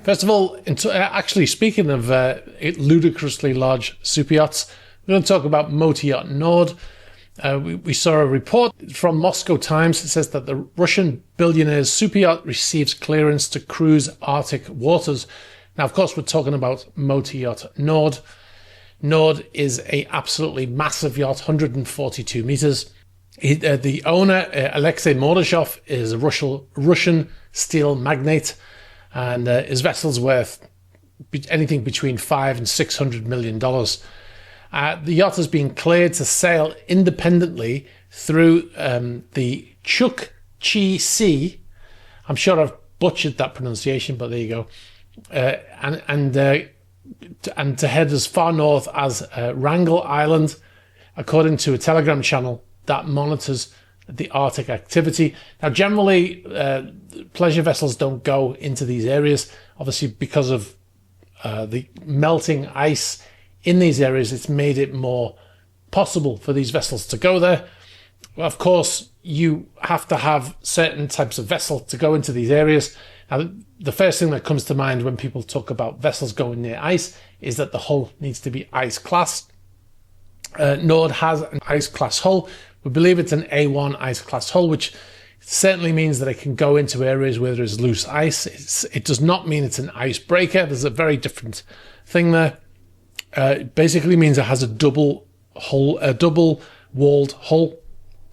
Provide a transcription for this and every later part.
First of all, actually speaking of ludicrously large super yachts, we're going to talk about motor yacht Nord. We saw a report from Moscow Times. It says that the Russian billionaire's super yacht receives clearance to cruise Arctic waters. Now, of course, we're talking about motor yacht Nord. Nord is a absolutely massive yacht, 142 meters. The owner, Alexei Mordashov, is a Russian steel magnate, and his vessel's worth anything between $500 and $600 million. The yacht has been cleared to sail independently through the Chukchi Sea. I'm sure I've butchered that pronunciation, but there you go. And to head as far north as Wrangel Island, according to a Telegram channel that monitors the Arctic activity. Now, generally, pleasure vessels don't go into these areas, obviously because of the melting ice in these areas. It's made it more possible for these vessels to go there. Well, of course, you have to have certain types of vessel to go into these areas. Now, the first thing that comes to mind when people talk about vessels going near ice is that the hull needs to be ice class. Nord has an ice class hull. We believe it's an A1 ice class hull, which certainly means that it can go into areas where there is loose ice. It does not mean it's an icebreaker. There's a very different thing there. It basically means it has a double walled hull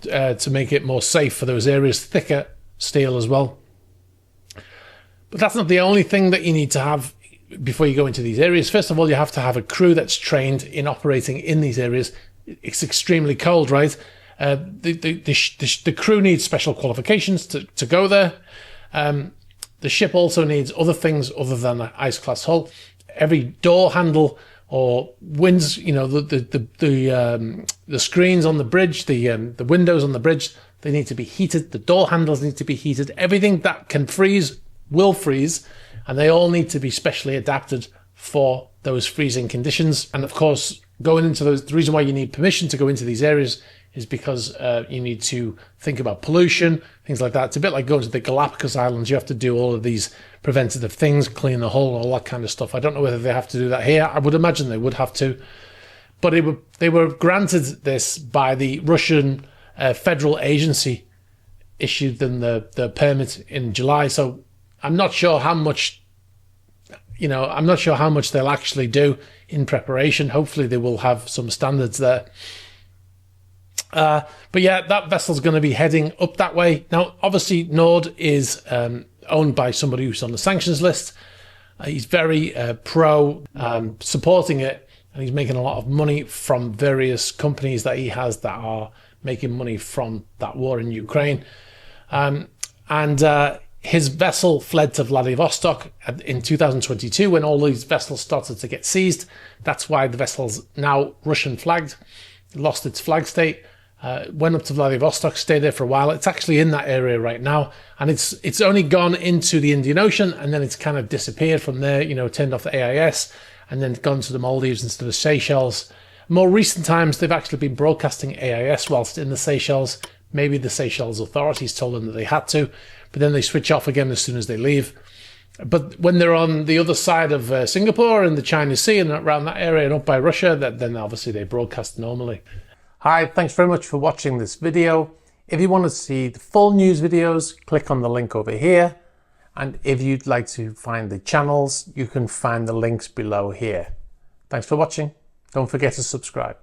to make it more safe for those areas, thicker steel as well. But that's not the only thing that you need to have before you go into these areas. First of all, you have to have a crew that's trained in operating in these areas. It's extremely cold, right? The crew needs special qualifications to go there. The ship also needs other things other than an ice class hull. Every door handle or winds, the screens on the bridge, the windows on the bridge, they need to be heated. The door handles need to be heated. Everything that can freeze will freeze, and they all need to be specially adapted for those freezing conditions. And of course, going into those, the reason why you need permission to go into these areas is because you need to think about pollution, things like that. It's a bit like going to the Galapagos Islands. You have to do all of these preventative things, clean the hull, all that kind of stuff. I don't know whether they have to do that here. I would imagine they would have to. But they were granted this by the Russian federal agency, issued them the permit in July. So I'm not sure how much, they'll actually do in preparation. Hopefully they will have some standards there. But yeah, that vessel's going to be heading up that way. Now, obviously, Nord is owned by somebody who's on the sanctions list. He's very pro supporting it, and he's making a lot of money from various companies that he has that are making money from that war in Ukraine. His vessel fled to Vladivostok in 2022 when all these vessels started to get seized. That's why the vessel's now Russian flagged, lost its flag state, went up to Vladivostok, stayed there for a while. It's actually in that area right now, and it's only gone into the Indian Ocean, and then it's kind of disappeared from there, turned off the AIS, and then gone to the Maldives instead of Seychelles. More recent times, they've actually been broadcasting AIS whilst in the Seychelles. Maybe the Seychelles authorities told them that they had to, but then they switch off again as soon as they leave. But when they're on the other side of Singapore and the China Sea and around that area and up by Russia, then obviously they broadcast normally. Hi, thanks very much for watching this video. If you want to see the full news videos, click on the link over here. And if you'd like to find the channels, you can find the links below here. Thanks for watching. Don't forget to subscribe.